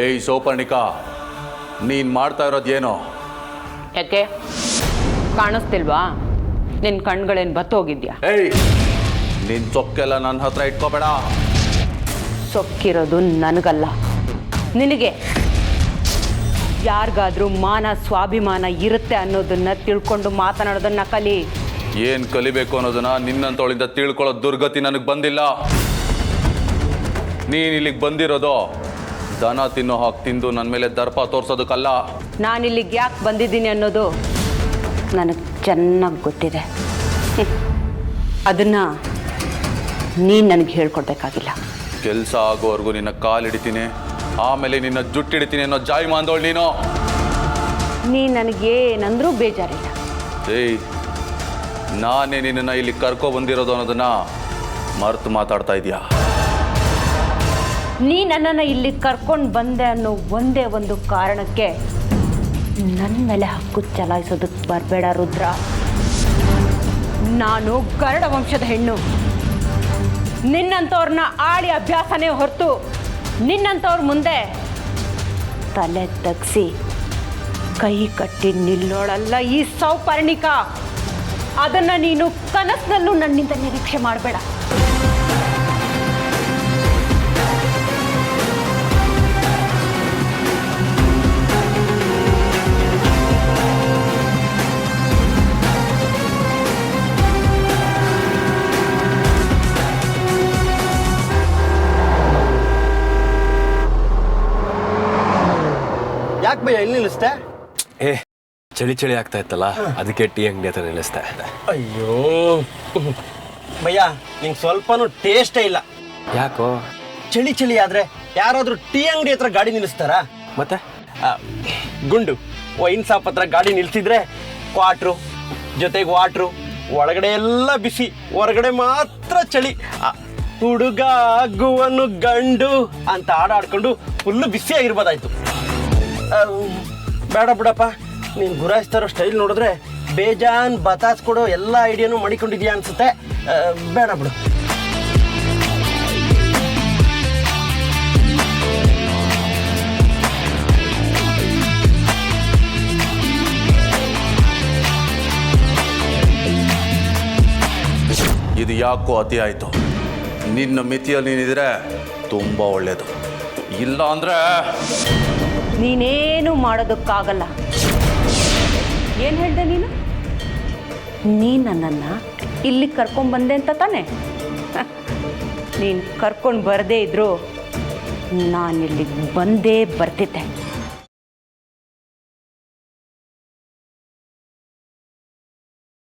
ಏಯ್ ಸೌಪರ್ಣಿಕಾ, ನೀನು ಮಾಡ್ತಾ ಇರೋದೇನೋ? ಯಾಕೆ ಕಾಣಿಸ್ತಿಲ್ವಾ? ನಿನ್ನ ಕಣ್ಗಳೇನು ಬತ್ತೋಗಿದ್ಯಾ? ಏಯ್, ನಿನ್ನ ಸೊಕ್ಕೆಲ್ಲ ನನ್ನ ಹತ್ರ ಇಟ್ಕೋಬೇಡ. ಸೊಕ್ಕಿರೋದು ನನಗಲ್ಲ, ನಿನಗೆ. ಯಾರಿಗಾದ್ರೂ ಮಾನ ಸ್ವಾಭಿಮಾನ ಇರುತ್ತೆ ಅನ್ನೋದನ್ನ ತಿಳ್ಕೊಂಡು ಮಾತನಾಡೋದನ್ನ ಕಲಿ. ಏನು ಕಲಿಬೇಕು ಅನ್ನೋದನ್ನ ನಿನ್ನಂತವಳಿಂದ ತಿಳ್ಕೊಳ್ಳೋ ದುರ್ಗತಿ ನನಗೆ ಬಂದಿಲ್ಲ. ನೀನು ಇಲ್ಲಿಗೆ ಬಂದಿರೋದು ದನ ತಿನ್ನೋ ಹಾಕಿ ತಿಂದು ನನ್ನ ಮೇಲೆ ದರ್ಪ ತೋರಿಸೋದಕ್ಕಲ್ಲ. ನಾನಿಲ್ಲಿಗೆ ಯಾಕೆ ಬಂದಿದ್ದೀನಿ ಅನ್ನೋದು ನನಗೆ ಚೆನ್ನಾಗಿ ಗೊತ್ತಿದೆ. ಅದನ್ನು ನೀನು ನನಗೆ ಹೇಳ್ಕೊಡ್ಬೇಕಾಗಿಲ್ಲ. ಕೆಲಸ ಆಗೋವರೆಗೂ ನಿನ್ನ ಕಾಲು ಹಿಡಿತೀನಿ, ಆಮೇಲೆ ನಿನ್ನ ಜುಟ್ಟಿಡ್ತೀನಿ ಅನ್ನೋ ಜಾಯಿ ಮಾಂದೋಳು ನೀನು. ನೀನು ನನಗೇನಂದ್ರೂ ಬೇಜಾರಿಲ್ಲ. ಏಯ್, ನಾನೇ ನಿನ್ನನ್ನು ಇಲ್ಲಿ ಕರ್ಕೊ ಬಂದಿರೋದು ಅನ್ನೋದನ್ನ ಮರೆತು ಮಾತಾಡ್ತಾ ಇದೀಯಾ? ನೀ ನನ್ನನ್ನು ಇಲ್ಲಿ ಕರ್ಕೊಂಡು ಬಂದೆ ಅನ್ನೋ ಒಂದೇ ಒಂದು ಕಾರಣಕ್ಕೆ ನನ್ನ ಮೇಲೆ ಹಕ್ಕು ಚಲಾಯಿಸೋದಕ್ಕೆ ಬರಬೇಡ ರುದ್ರ. ನಾನು ಗರುಡ ವಂಶದ ಹೆಣ್ಣು. ನಿನ್ನಂಥವ್ರನ್ನ ಆಳಿ ಅಭ್ಯಾಸನೇ ಹೊರತು ನಿನ್ನಂಥವ್ರ ಮುಂದೆ ತಲೆ ತಗ್ಸಿ ಕೈ ಕಟ್ಟಿ ನಿಲ್ಲೋಳಲ್ಲ ಈ ಸೌಪರ್ಣಿಕಾ. ಅದನ್ನು ನೀನು ಕನಸಿನಲ್ಲೂ ನನ್ನಿಂದ ನಿರೀಕ್ಷೆ ಮಾಡಬೇಡ. ಯಾಕೆ ಭಯ ಇಲ್ಲಿ ನಿಲ್ಲಿಸ್ತೆ? ಚಳಿ ಚಳಿ ಆಗ್ತಾ ಇತ್ತಲ್ಲ, ಅದಕ್ಕೆ ಟೀ ಅಂಗಡಿ ಹತ್ರ ನಿಲ್ಲಿಸ್ತಾ ಇದ್ದೆ. ಅಯ್ಯೋ ಭಯ್ಯ, ನಿಂಗೆ ಸ್ವಲ್ಪನೂ ಟೇಸ್ಟೇ ಇಲ್ಲ. ಯಾಕೋ? ಚಳಿ ಚಳಿ ಆದ್ರೆ ಯಾರಾದ್ರೂ ಟೀ ಅಂಗಡಿ ಹತ್ರ ಗಾಡಿ ನಿಲ್ಲಿಸ್ತಾರಾ? ಮತ್ತೆ ಗುಂಡು ವೈನ್ ಶಾಪ್ ಹತ್ರ ಗಾಡಿ ನಿಲ್ಸಿದ್ರೆ ಕ್ವಾಟ್ರು ಜೊತೆಗೆ ವಾಟ್ರು, ಒಳಗಡೆ ಎಲ್ಲ ಬಿಸಿ, ಹೊರಗಡೆ ಮಾತ್ರ ಚಳಿ. ಹುಡುಗ ಆಗುವನು ಗಂಡು ಅಂತ ಆಡ್ಕೊಂಡು ಫುಲ್ಲು ಬಿಸಿಯಾಗಿರ್ಬೋದಾಯ್ತು. ಬೇಡ ಬಿಡಪ್ಪ, ನೀನು ಗುರಾಯಿಸ್ತಾ ಇರೋ ಸ್ಟೈಲ್ ನೋಡಿದ್ರೆ ಬೇಜಾನ್ ಬತಾಸ್ ಕೊಡೋ ಎಲ್ಲ ಐಡಿಯಾನು ಮಾಡಿಕೊಂಡಿದ್ಯಾ ಅನ್ಸುತ್ತೆ. ಬೇಡ ಬಿಡು. ಇದು ಯಾಕೋ ಅತಿ ಆಯಿತು. ನಿನ್ನ ಮಿತಿಯಲ್ಲಿ ನೀನಿದ್ರೆ ತುಂಬ ಒಳ್ಳೆಯದು. ಇಲ್ಲ ಅಂದರೆ ನೀನೇನು ಮಾಡೋದಕ್ಕಾಗಲ್ಲ. ಏನು ಹೇಳ್ದೆ ನೀನು? ನನ್ನನ್ನು ಇಲ್ಲಿ ಕರ್ಕೊಂಡ್ಬಂದೆ ಅಂತ ತಾನೆ? ನೀನು ಕರ್ಕೊಂಡು ಬರದೇ ಇದ್ರು ನಾನಿಲ್ಲಿಗೆ ಬಂದೇ ಬರ್ತಿದ್ದೆ.